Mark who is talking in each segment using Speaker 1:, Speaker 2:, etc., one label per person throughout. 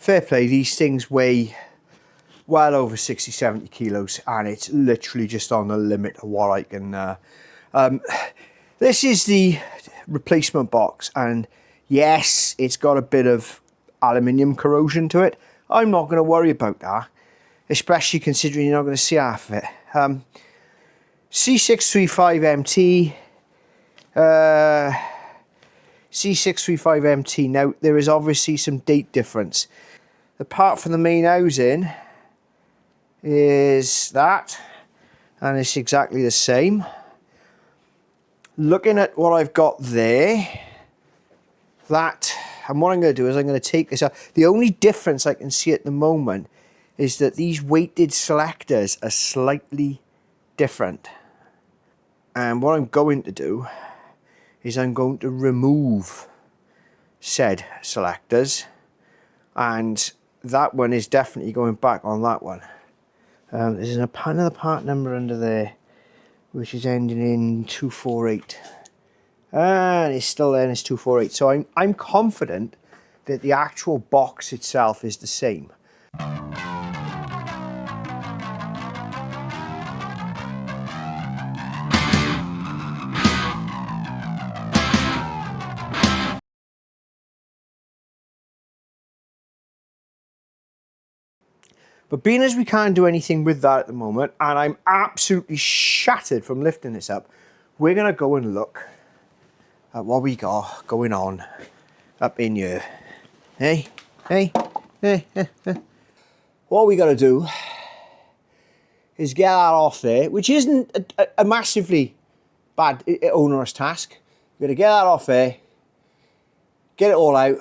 Speaker 1: fair play, these things weigh well over 60, 70 kilos, and it's literally just on the limit of what I can... this is the replacement box, and yes, it's got a bit of aluminium corrosion to it. I'm not going to worry about that, especially considering you're not going to see half of it. C635MT, C635MT. Now, there is obviously some date difference. The part for the main housing is that, and it's exactly the same. Looking at what I've got there, that, and what I'm going to do is I'm going to take this out. The only difference I can see at the moment is that these weighted selectors are slightly different. And what I'm going to do is I'm going to remove said selectors, and that one is definitely going back on that one. There's another part number under there which is ending in 248, and it's still there, and it's 248. So I'm confident that the actual box itself is the same. But being as we can't do anything with that at the moment, and I'm absolutely shattered from lifting this up, we're going to go and look at what we got going on up in here. Hey. What we got to do is get that off there, which isn't a massively bad, onerous task. We're going to get that off there, get it all out,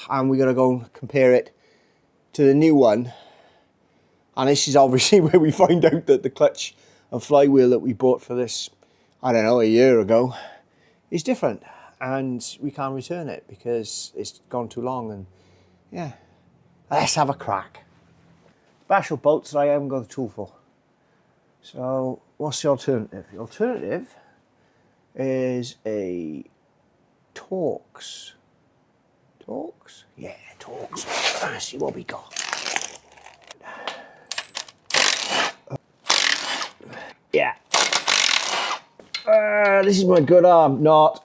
Speaker 1: and we're going to go and compare it to the new one. And this is obviously where we find out that the clutch and flywheel that we bought for this, I don't know, a year ago, is different. And we can't return it because it's gone too long. And yeah, let's have a crack. Special bolts that I haven't got the tool for. So what's the alternative? The alternative is a Torx. Torx? Yeah, Torx. Let's see what we got. Yeah. This is my good arm knot.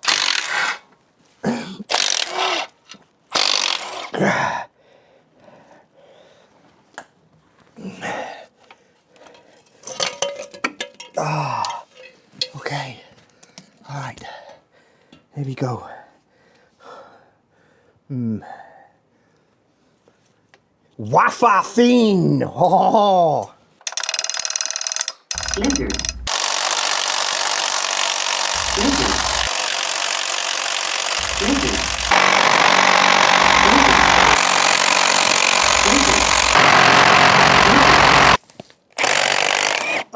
Speaker 1: Okay. All right. There we go. Wafa thin. Oh.
Speaker 2: Lizard.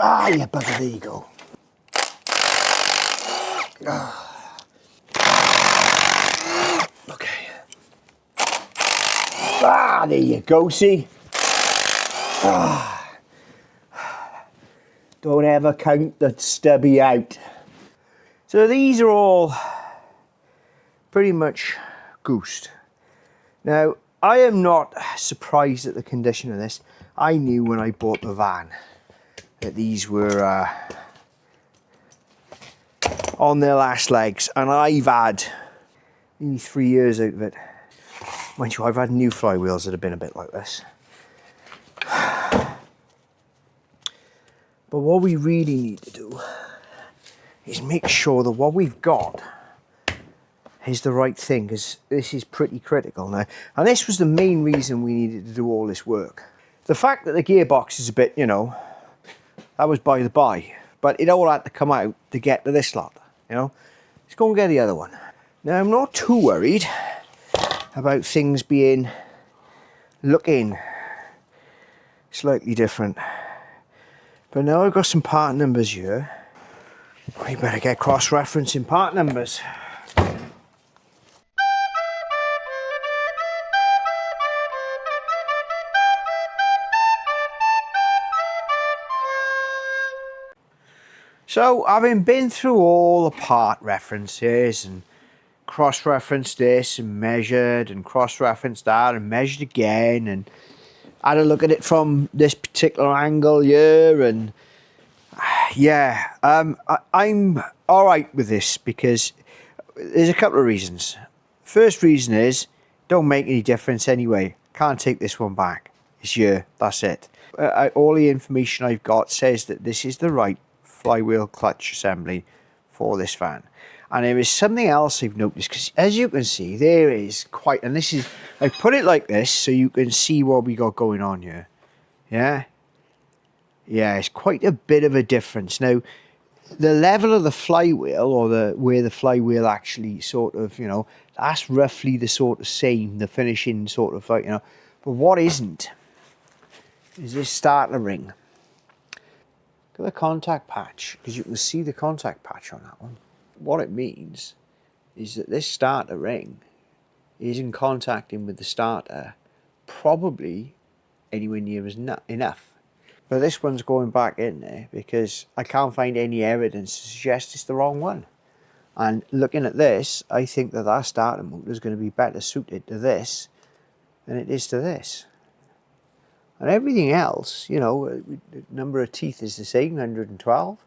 Speaker 1: Ah, yeah, bugger, there you go. Okay. Ah, there you go, see? Don't ever count the stubby out. So these are all pretty much goosed. Now, I am not surprised at the condition of this. I knew when I bought the van that these were on their last legs, and I've had nearly 3 years out of it. Mind you, I've had new flywheels that have been a bit like this. But what we really need to do is make sure that what we've got is the right thing, because this is pretty critical now. And this was the main reason we needed to do all this work. The fact that the gearbox is a bit, you know, that was by the by, but it all had to come out to get to this lot, you know. Let's go and get the other one. Now, I'm not too worried about things looking slightly different. But now I've got some part numbers here. We better get cross-referencing part numbers. So, having been through all the part references and cross-referenced this and measured and cross-referenced that and measured again and had a look at it from this particular angle here. And yeah, I'm all right with this because there's a couple of reasons. First reason is don't make any difference anyway. Can't take this one back. It's here. That's it. All the information I've got says that this is the right flywheel clutch assembly for this van. And there is something else I've noticed, because as you can see, there is quite, and this is, I put it like this so you can see what we got going on here. Yeah? Yeah, it's quite a bit of a difference. Now, the level of the flywheel, or where the flywheel actually sort of, you know, that's roughly the sort of same, the finishing sort of, like, you know. But what isn't is this starter ring. Look at the contact patch, because you can see the contact patch on that one. What it means is that this starter ring isn't contacting with the starter probably anywhere near as enough. But this one's going back in there because I can't find any evidence to suggest it's the wrong one. And looking at this, I think that that starter motor is going to be better suited to this than it is to this. And everything else, you know, the number of teeth is the same, 112.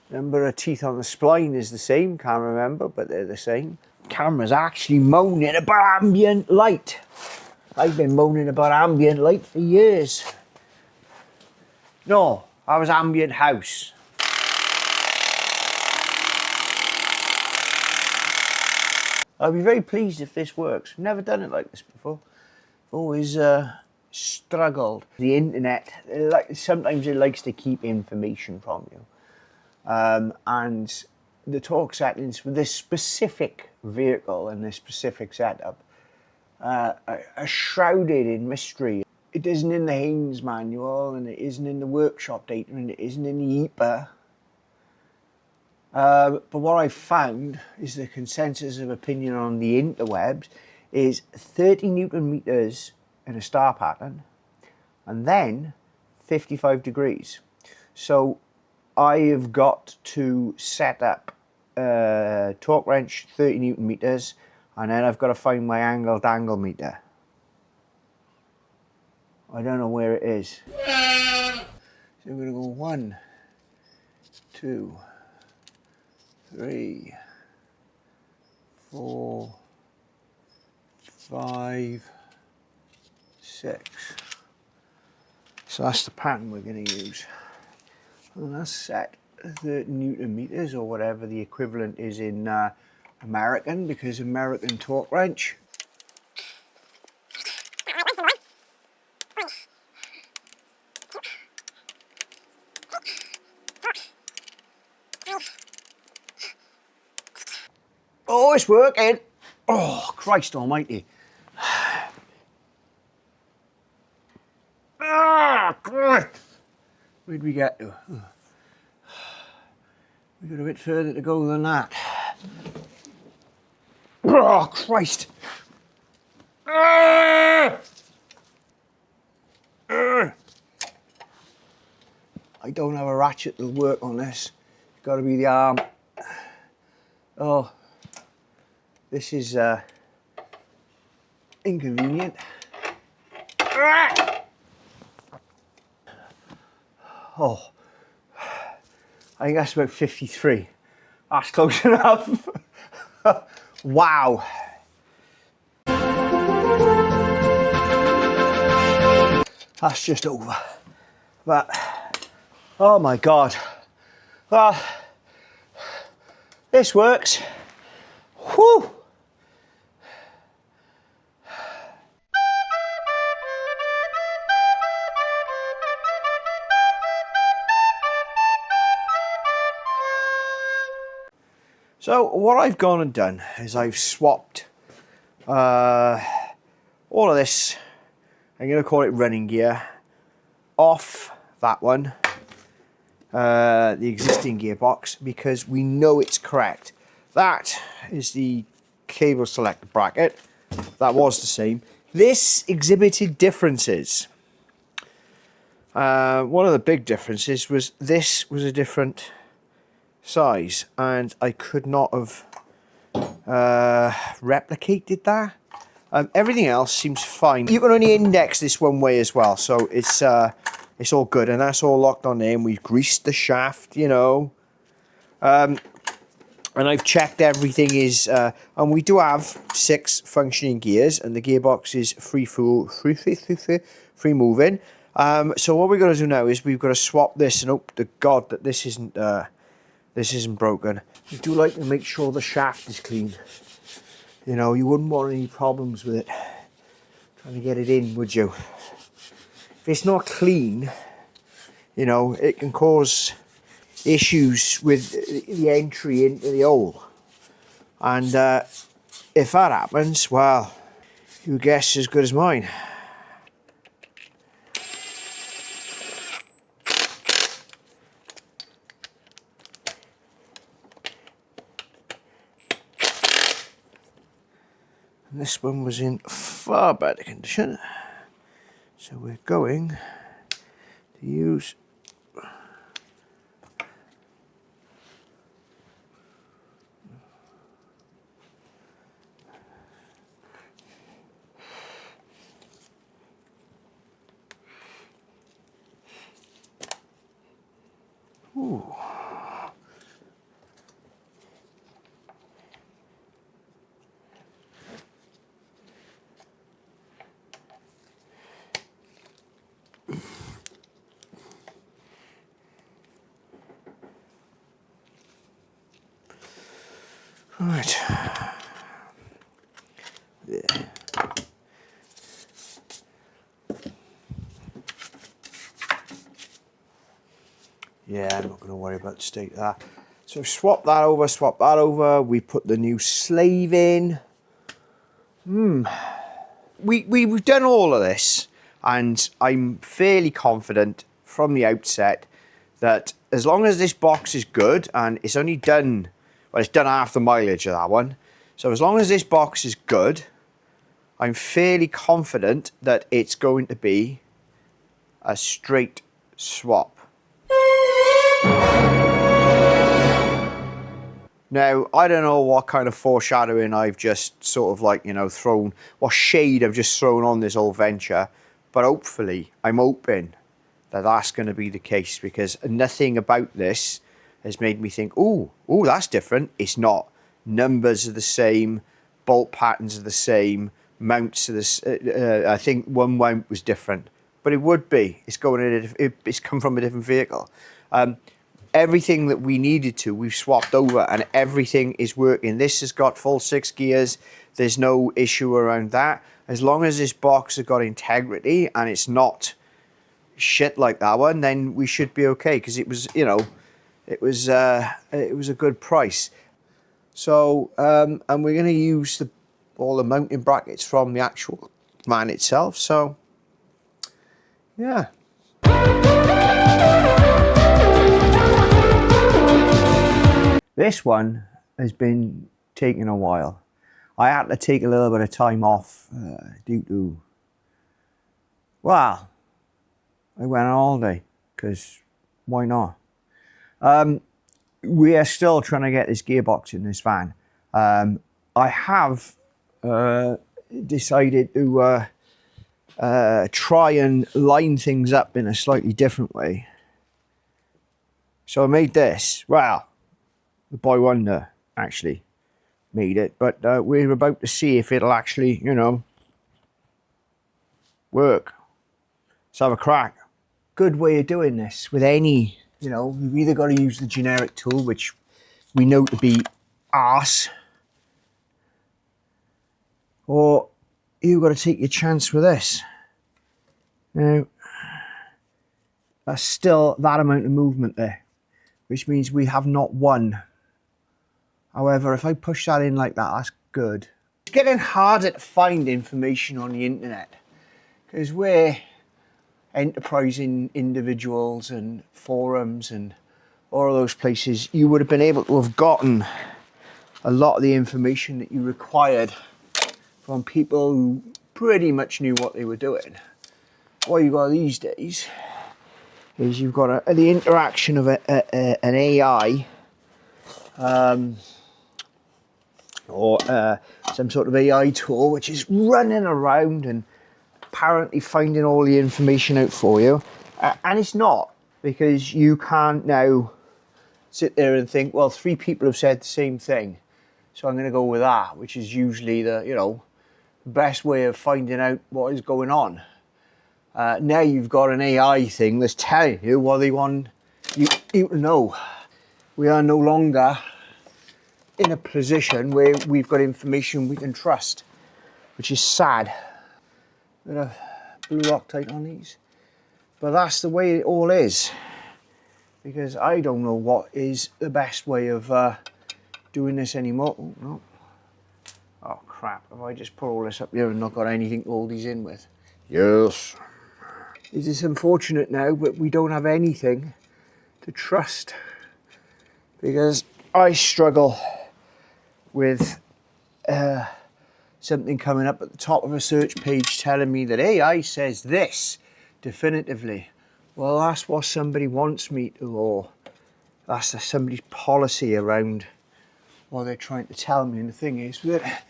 Speaker 1: Number of teeth on the spline is the same, can't remember, but they're the same. Camera's actually moaning about ambient light. I've been moaning about ambient light for years. No, I was ambient house. I'll be very pleased if this works. Never done it like this before. Always struggled. The internet, sometimes it likes to keep information from you. And the torque settings for this specific vehicle and this specific setup are shrouded in mystery. It isn't in the Haynes manual, and it isn't in the workshop data, and it isn't in the EPA. But what I found is the consensus of opinion on the interwebs is 30 Newton meters in a star pattern, and then 55 degrees. So I have got to set up torque wrench 30 Newton meters, and then I've got to find my angle dangle meter. I don't know where it is. So I'm going to go 1, 2, 3, 4, 5, 6. So that's the pattern we're going to use. And that's set 30 Newton meters, or whatever the equivalent is in American, because American torque wrench. Oh, it's working. Oh, Christ almighty. Ah, God. Where'd we get to? We got a bit further to go than that. Oh, Christ. I don't have a ratchet to work on this. It's got to be the arm. Oh, this is inconvenient. Oh, I think that's about 53. That's close enough. Wow. That's just over. But, oh my God. Well, this works. Whew. So what I've gone and done is I've swapped all of this, I'm going to call it running gear, off that one, the existing gearbox, because we know it's correct. That is the cable selector bracket. That was the same. This exhibited differences. One of the big differences was this was a different size, and I could not have replicated that. Everything else seems fine. You can only index this one way as well, so it's all good, and that's all locked on there, and we've greased the shaft, you know. And I've checked everything is, and we do have 6 functioning gears, and the gearbox is free moving. So what we're going to do now is we've got to swap this, and hope to God that this isn't broken. We do like to make sure the shaft is clean. You know, you wouldn't want any problems with it trying to get it in, would you? If it's not clean, you know, it can cause issues with the entry into the hole. And if that happens, well, your guess is as good as mine. And this one was in far better condition. So we're going to use ooh. Right. There. Yeah, I'm not going to worry about the state of that. So swap that over. We put the new slave in. We've done all of this, and I'm fairly confident from the outset that as long as this box is good, and it's only done, well, it's done half the mileage of that one. So as long as this box is good, I'm fairly confident that it's going to be a straight swap. Now, I don't know what kind of foreshadowing I've just sort of like, you know, thrown, what shade I've just thrown on this whole venture, but hopefully, I'm hoping that that's going to be the case, because nothing about this has made me think, ooh, that's different. It's not. Numbers are the same, bolt patterns are the same, mounts are the same. I think one mount was different, but it would be. It's going in it's come from a different vehicle. Everything that we needed to, we've swapped over, and everything is working. This has got full 6 gears. There's no issue around that. As long as this box has got integrity and it's not shit like that one, then we should be okay, because it was, you know, it was a good price. So, and we're going to use all the mounting brackets from the actual van itself. So, yeah. This one has been taking a while. I had to take a little bit of time off due to, well, I went on holiday, because why not? We are still trying to get this gearbox in this van. I have decided to try and line things up in a slightly different way. So I made this. Well, the boy wonder actually made it, but we're about to see if it'll actually, you know, work. Let's have a crack. Good way of doing this with any, you know, you've either got to use the generic tool, which we know to be arse, or you've got to take your chance with this. Now, that's still that amount of movement there, which means we have not won. However, if I push that in like that, that's good. It's getting harder to find information on the internet, because we're enterprising individuals and forums and all of those places. You would have been able to have gotten a lot of the information that you required from people who pretty much knew what they were doing. What you've got these days is you've got the interaction of an AI or some sort of AI tool which is running around and apparently finding all the information out for you. And it's not, because you can't now sit there and think, well, 3 people have said the same thing, so I'm going to go with that, which is usually the, you know, best way of finding out what is going on. Now you've got an AI thing that's telling you what they want you to know. We are no longer in a position where we've got information we can trust, which is sad. Bit of blue Loctite on these, but that's the way it all is, because I don't know what is the best way of doing this anymore. Oh, no. Oh crap, have I just put all this up here and not got anything to hold these in with? Yes. It is unfortunate now, but we don't have anything to trust, because I struggle with something coming up at the top of a search page telling me that AI says this definitively. Well, that's what somebody wants me to, or that's somebody's policy around what they're trying to tell me. And the thing is that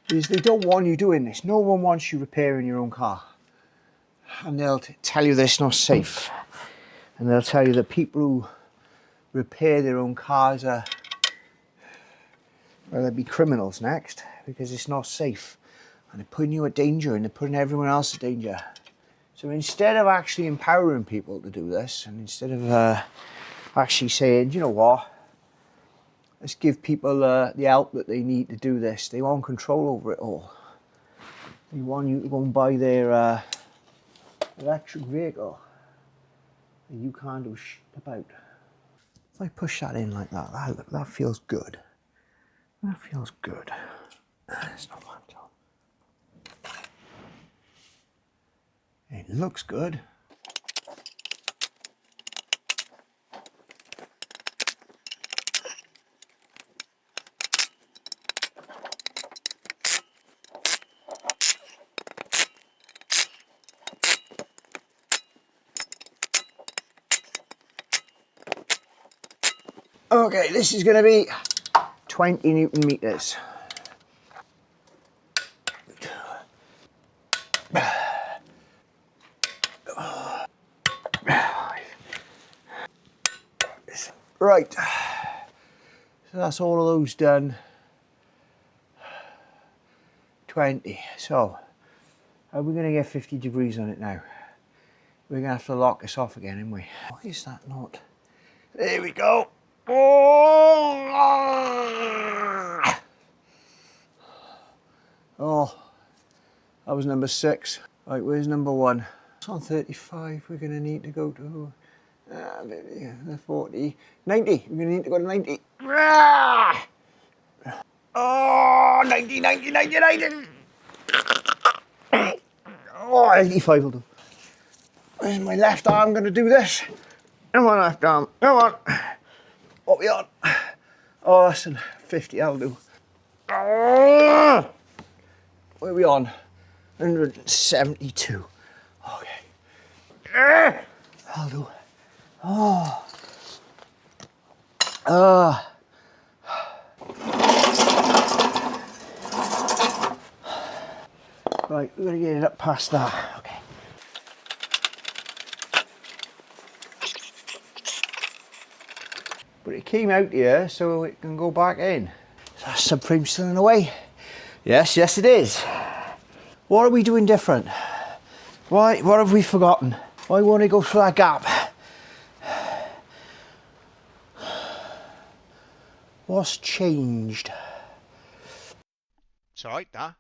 Speaker 1: they don't want you doing this. No one wants you repairing your own car. And they'll tell you that it's not safe. And they'll tell you that people who repair their own cars are, well, they'll be criminals next, because it's not safe. And they're putting you at danger, and they're putting everyone else at danger. So instead of actually empowering people to do this, and instead of actually saying, you know what, let's give people the help that they need to do this, they want control over it all. They want you to go and buy their electric vehicle that you can't do shit about. If I push that in like that, that feels good. That feels good. It's not bad, John. It looks good. Okay, this is going to be 20 Newton meters. Right, so that's all of those done. 20. So, are we going to get 50 degrees on it now? We're going to have to lock this off again, aren't we? Why is that not? There we go. Oh, that was number 6. Right, where's number 1? It's on 35. We're going to need to go to 40, 90. We're going to need to go to 90. Oh, 90, 90, 90, 90. Oh, 85 will do. Where's my left arm going to do this? Come on, left arm. Come on. What are we on? Oh, that's a 50. I'll do. Oh, what are we on? 172. Okay. I'll do. Oh. Right, we're going to get it up past that. Okay. But it came out here so it can go back in. So that subframe's still in the way. Yes, yes it is. What are we doing different? Why? What have we forgotten? Why won't it go through that gap? What's changed?
Speaker 2: It's alright, that.